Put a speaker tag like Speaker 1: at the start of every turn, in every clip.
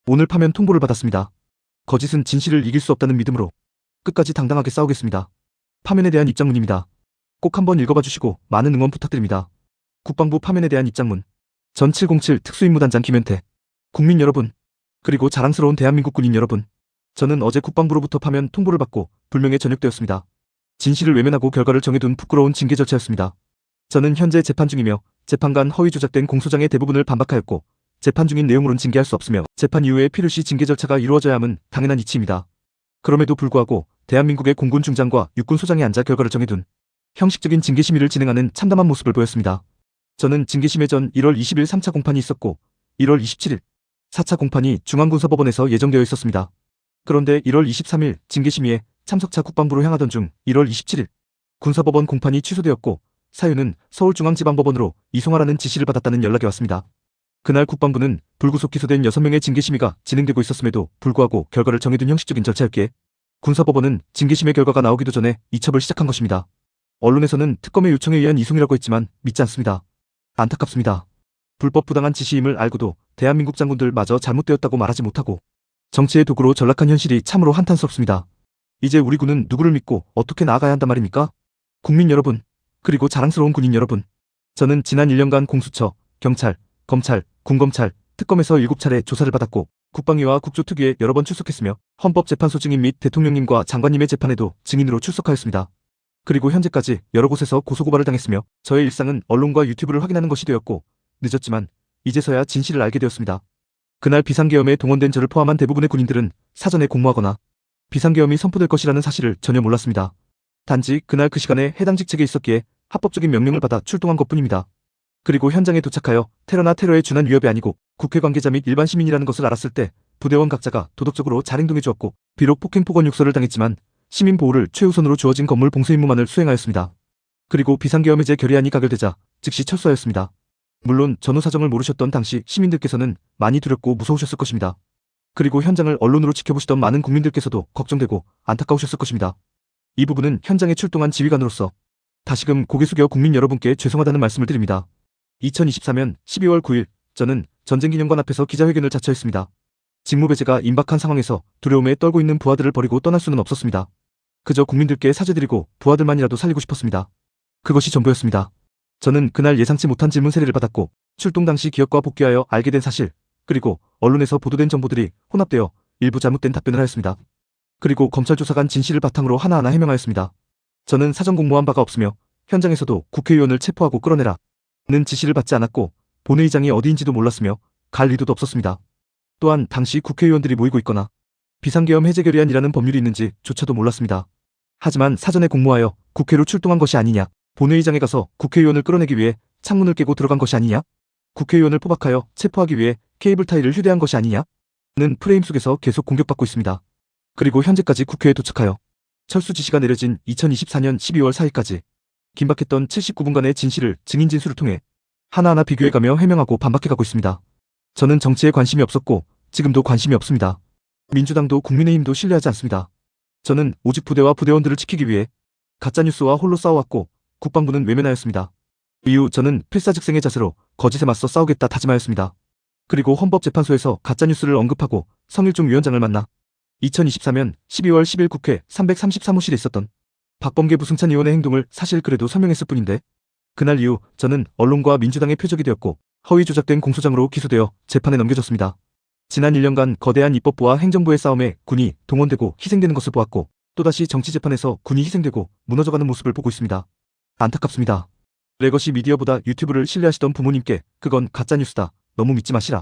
Speaker 1: 오늘 파면 통보를 받았습니다. 거짓은 진실을 이길 수 없다는 믿음으로 끝까지 당당하게 싸우겠습니다. 파면에 대한 입장문입니다. 꼭 한번 읽어봐 주시고 많은 응원 부탁드립니다. 국방부 파면에 대한 입장문. 전 707 특수임무단장 김현태. 국민 여러분, 그리고 자랑스러운 대한민국 군인 여러분. 저는 어제 국방부로부터 파면 통보를 받고 불명예 전역되었습니다. 진실을 외면하고 결과를 정해둔 부끄러운 징계 절차였습니다. 저는 현재 재판 중이며 재판관 허위 조작된 공소장의 대부분을 반박하였고 재판 중인 내용으로는 징계할 수 없으며 재판 이후에 필요시 징계 절차가 이루어져야 함은 당연한 이치입니다. 그럼에도 불구하고 대한민국의 공군 중장과 육군 소장이 앉아 결과를 정해둔 형식적인 징계 심의를 진행하는 참담한 모습을 보였습니다. 저는 징계 심의 전 1월 20일 3차 공판이 있었고 1월 27일 4차 공판이 중앙군사법원에서 예정되어 있었습니다. 그런데 1월 23일 징계 심의에 참석차 국방부로 향하던 중 1월 27일 군사법원 공판이 취소되었고 사유는 서울중앙지방법원으로 이송하라는 지시를 받았다는 연락이 왔습니다. 그날 국방부는 불구속 기소된 6명의 징계심의가 진행되고 있었음에도 불구하고 결과를 정해둔 형식적인 절차였기에 군사법원은 징계심의 결과가 나오기도 전에 이첩을 시작한 것입니다. 언론에서는 특검의 요청에 의한 이송이라고 했지만 믿지 않습니다. 안타깝습니다. 불법 부당한 지시임을 알고도 대한민국 장군들 마저 잘못되었다고 말하지 못하고 정치의 도구로 전락한 현실이 참으로 한탄스럽습니다. 이제 우리 군은 누구를 믿고 어떻게 나아가야 한단 말입니까? 국민 여러분, 그리고 자랑스러운 군인 여러분. 저는 지난 1년간 공수처, 경찰, 검찰, 군검찰, 특검에서 7차례 조사를 받았고 국방위와 국조특위에 여러 번 출석했으며 헌법재판소 증인 및 대통령님과 장관님의 재판에도 증인으로 출석하였습니다. 그리고 현재까지 여러 곳에서 고소고발을 당했으며 저의 일상은 언론과 유튜브를 확인하는 것이 되었고 늦었지만 이제서야 진실을 알게 되었습니다. 그날 비상계엄에 동원된 저를 포함한 대부분의 군인들은 사전에 공모하거나 비상계엄이 선포될 것이라는 사실을 전혀 몰랐습니다. 단지 그날 그 시간에 해당 직책에 있었기에 합법적인 명령을 받아 출동한 것뿐입니다. 그리고 현장에 도착하여 테러나 테러에 준한 위협이 아니고 국회 관계자 및 일반 시민이라는 것을 알았을 때 부대원 각자가 도덕적으로 잘 행동해 주었고 비록 폭행폭언 욕설을 당했지만 시민 보호를 최우선으로 주어진 건물 봉쇄 임무만을 수행하였습니다. 그리고 비상계엄해제 결의안이 가결되자 즉시 철수하였습니다. 물론 전후 사정을 모르셨던 당시 시민들께서는 많이 두렵고 무서우셨을 것입니다. 그리고 현장을 언론으로 지켜보시던 많은 국민들께서도 걱정되고 안타까우셨을 것입니다. 이 부분은 현장에 출동한 지휘관으로서 다시금 고개 숙여 국민 여러분께 죄송하다는 말씀을 드립니다. 2024년 12월 9일 저는 전쟁기념관 앞에서 기자회견을 자처했습니다. 직무배제가 임박한 상황에서 두려움에 떨고 있는 부하들을 버리고 떠날 수는 없었습니다. 그저 국민들께 사죄드리고 부하들만이라도 살리고 싶었습니다. 그것이 전부였습니다. 저는 그날 예상치 못한 질문 세례를 받았고 출동 당시 기억과 복귀하여 알게 된 사실 그리고 언론에서 보도된 정보들이 혼합되어 일부 잘못된 답변을 하였습니다. 그리고 검찰 조사관 진실을 바탕으로 하나하나 해명하였습니다. 저는 사전 공모한 바가 없으며 현장에서도 국회의원을 체포하고 끌어내라 는 지시를 받지 않았고 본회의장이 어디인지도 몰랐으며 갈 의도도 없었습니다. 또한 당시 국회의원들이 모이고 있거나 비상계엄 해제 결의안이라는 법률이 있는지 조차도 몰랐습니다. 하지만 사전에 공모하여 국회로 출동한 것이 아니냐, 본회의장에 가서 국회의원을 끌어내기 위해 창문을 깨고 들어간 것이 아니냐, 국회의원을 포박하여 체포하기 위해 케이블 타이를 휴대한 것이 아니냐는 프레임 속에서 계속 공격받고 있습니다. 그리고 현재까지 국회에 도착하여 철수 지시가 내려진 2024년 12월 4일까지 긴박했던 79분간의 진실을 증인 진술을 통해 하나하나 비교해가며 해명하고 반박해가고 있습니다. 저는 정치에 관심이 없었고 지금도 관심이 없습니다. 민주당도 국민의힘도 신뢰하지 않습니다. 저는 오직 부대와 부대원들을 지키기 위해 가짜뉴스와 홀로 싸워왔고 국방부는 외면하였습니다. 이후 저는 필사즉생의 자세로 거짓에 맞서 싸우겠다 다짐하였습니다. 그리고 헌법재판소에서 가짜뉴스를 언급하고 성일종 위원장을 만나 2024년 12월 10일 국회 333호실에 있었던 박범계 부승찬 의원의 행동을 사실 그래도 설명했을 뿐인데 그날 이후 저는 언론과 민주당의 표적이 되었고 허위 조작된 공소장으로 기소되어 재판에 넘겨졌습니다. 지난 1년간 거대한 입법부와 행정부의 싸움에 군이 동원되고 희생되는 것을 보았고 또다시 정치재판에서 군이 희생되고 무너져가는 모습을 보고 있습니다. 안타깝습니다. 레거시 미디어보다 유튜브를 신뢰하시던 부모님께 그건 가짜뉴스다, 너무 믿지 마시라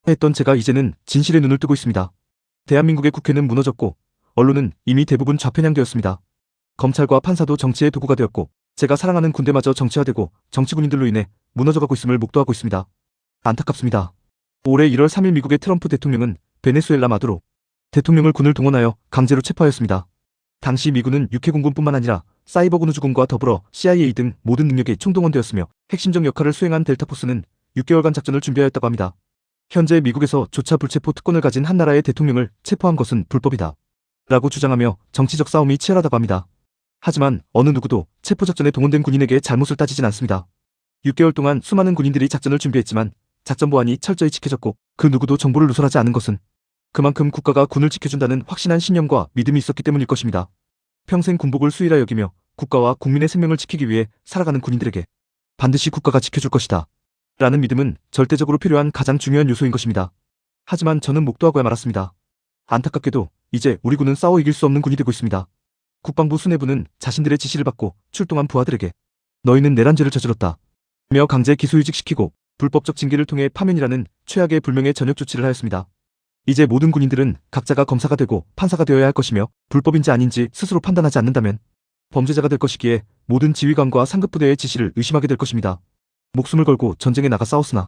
Speaker 1: 했던 제가 이제는 진실의 눈을 뜨고 있습니다. 대한민국의 국회는 무너졌고 언론은 이미 대부분 좌편향되었습니다. 검찰과 판사도 정치의 도구가 되었고 제가 사랑하는 군대마저 정치화되고 정치군인들로 인해 무너져가고 있음을 목도하고 있습니다. 안타깝습니다. 올해 1월 3일 미국의 트럼프 대통령은 베네수엘라 마두로 대통령을 군을 동원하여 강제로 체포하였습니다. 당시 미군은 육해공군뿐만 아니라 사이버군 우주군과 더불어 CIA 등 모든 능력이 총동원되었으며 핵심적 역할을 수행한 델타포스는 6개월간 작전을 준비하였다고 합니다. 현재 미국에서 조차 불체포 특권을 가진 한 나라의 대통령을 체포한 것은 불법이다 라고 주장하며 정치적 싸움이 치열하다고 합니다. 하지만 어느 누구도 체포작전에 동원된 군인에게 잘못을 따지진 않습니다. 6개월 동안 수많은 군인들이 작전을 준비했지만 작전 보안이 철저히 지켜졌고 그 누구도 정보를 누설하지 않은 것은 그만큼 국가가 군을 지켜준다는 확신한 신념과 믿음이 있었기 때문일 것입니다. 평생 군복을 수의라 여기며 국가와 국민의 생명을 지키기 위해 살아가는 군인들에게 반드시 국가가 지켜줄 것이다. 라는 믿음은 절대적으로 필요한 가장 중요한 요소인 것입니다. 하지만 저는 목도하고야 말았습니다. 안타깝게도 이제 우리 군은 싸워 이길 수 없는 군이 되고 있습니다. 국방부 수뇌부는 자신들의 지시를 받고 출동한 부하들에게 너희는 내란죄를 저질렀다 며 강제 기소유직시키고 불법적 징계를 통해 파면이라는 최악의 불명예 전역 조치를 하였습니다. 이제 모든 군인들은 각자가 검사가 되고 판사가 되어야 할 것이며 불법인지 아닌지 스스로 판단하지 않는다면 범죄자가 될 것이기에 모든 지휘관과 상급부대의 지시를 의심하게 될 것입니다. 목숨을 걸고 전쟁에 나가 싸웠으나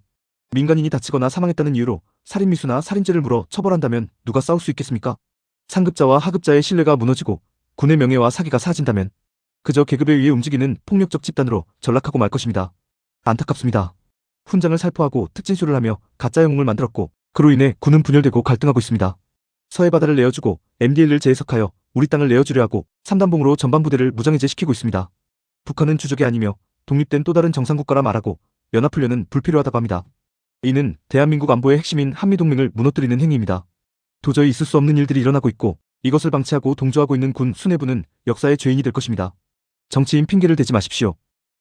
Speaker 1: 민간인이 다치거나 사망했다는 이유로 살인미수나 살인죄를 물어 처벌한다면 누가 싸울 수 있겠습니까? 상급자와 하급자의 신뢰가 무너지고 군의 명예와 사기가 사라진다면 그저 계급에 의해 움직이는 폭력적 집단으로 전락하고 말 것입니다. 안타깝습니다. 훈장을 살포하고 특진쇼를 하며 가짜 영웅을 만들었고 그로 인해 군은 분열되고 갈등하고 있습니다. 서해바다를 내어주고 MDL을 재해석하여 우리 땅을 내어주려 하고 3단봉으로 전반부대를 무장해제시키고 있습니다. 북한은 주적이 아니며 독립된 또 다른 정상국가라 말하고 연합훈련은 불필요하다고 합니다. 이는 대한민국 안보의 핵심인 한미동맹을 무너뜨리는 행위입니다. 도저히 있을 수 없는 일들이 일어나고 있고 이것을 방치하고 동조하고 있는 군 수뇌부는 역사의 죄인이 될 것입니다. 정치인 핑계를 대지 마십시오.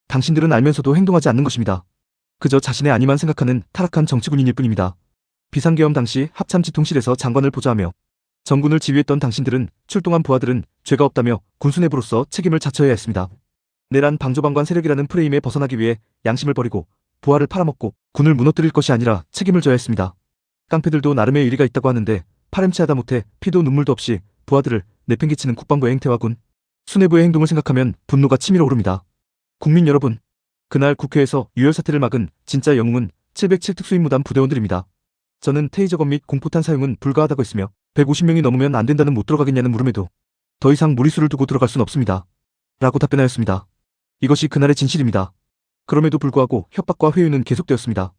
Speaker 1: 당신들은 알면서도 행동하지 않는 것입니다. 그저 자신의 아니만 생각하는 타락한 정치군인일 뿐입니다. 비상계엄 당시 합참지통실에서 장관을 보좌하며 정군을 지휘했던 당신들은 출동한 부하들은 죄가 없다며 군수뇌부로서 책임을 자처해야 했습니다. 내란 방조방관 세력이라는 프레임에 벗어나기 위해 양심을 버리고 부하를 팔아먹고 군을 무너뜨릴 것이 아니라 책임을 져야 했습니다. 깡패들도 나름의 의리가 있다고 하는데 파렴치하다 못해 피도 눈물도 없이 부하들을 내팽개치는 국방부의 행태와 군 수뇌부의 행동을 생각하면 분노가 치밀어 오릅니다. 국민 여러분, 그날 국회에서 유혈사태를 막은 진짜 영웅은 707 특수임무단 부대원들입니다. 저는 테이저건 및 공포탄 사용은 불가하다고 했으며 150명이 넘으면 안 된다는 못 들어가겠냐는 물음에도 더 이상 무리수를 두고 들어갈 순 없습니다. 라고 답변하였습니다. 이것이 그날의 진실입니다. 그럼에도 불구하고 협박과 회유는 계속되었습니다.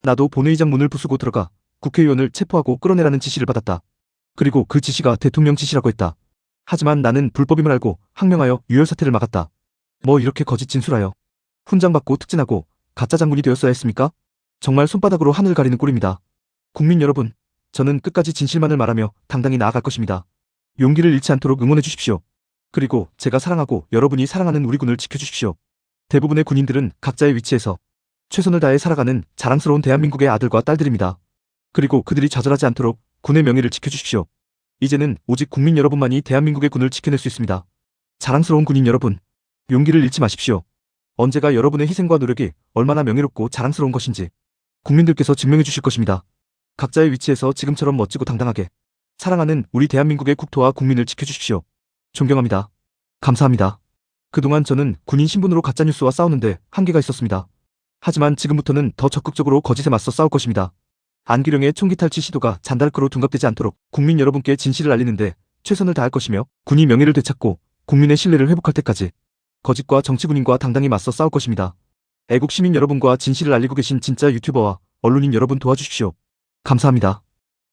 Speaker 1: 나도 본회의장 문을 부수고 들어가 국회의원을 체포하고 끌어내라는 지시를 받았다. 그리고 그 지시가 대통령 지시라고 했다. 하지만 나는 불법임을 알고 항명하여 유혈사태를 막았다. 뭐 이렇게 거짓 진술하여 훈장 받고 특진하고 가짜 장군이 되었어야 했습니까? 정말 손바닥으로 하늘 가리는 꼴입니다. 국민 여러분, 저는 끝까지 진실만을 말하며 당당히 나아갈 것입니다. 용기를 잃지 않도록 응원해 주십시오. 그리고 제가 사랑하고 여러분이 사랑하는 우리 군을 지켜주십시오. 대부분의 군인들은 각자의 위치에서 최선을 다해 살아가는 자랑스러운 대한민국의 아들과 딸들입니다. 그리고 그들이 좌절하지 않도록 군의 명예를 지켜주십시오. 이제는 오직 국민 여러분만이 대한민국의 군을 지켜낼 수 있습니다. 자랑스러운 군인 여러분, 용기를 잃지 마십시오. 언제가 여러분의 희생과 노력이 얼마나 명예롭고 자랑스러운 것인지 국민들께서 증명해 주실 것입니다. 각자의 위치에서 지금처럼 멋지고 당당하게 사랑하는 우리 대한민국의 국토와 국민을 지켜주십시오. 존경합니다. 감사합니다. 그동안 저는 군인 신분으로 가짜뉴스와 싸우는데 한계가 있었습니다. 하지만 지금부터는 더 적극적으로 거짓에 맞서 싸울 것입니다. 안기령의 총기 탈취 시도가 잔다르크로 둔갑되지 않도록 국민 여러분께 진실을 알리는데 최선을 다할 것이며 군이 명예를 되찾고 국민의 신뢰를 회복할 때까지 거짓과 정치군인과 당당히 맞서 싸울 것입니다. 애국 시민 여러분과 진실을 알리고 계신 진짜 유튜버와 언론인 여러분 도와주십시오. 감사합니다.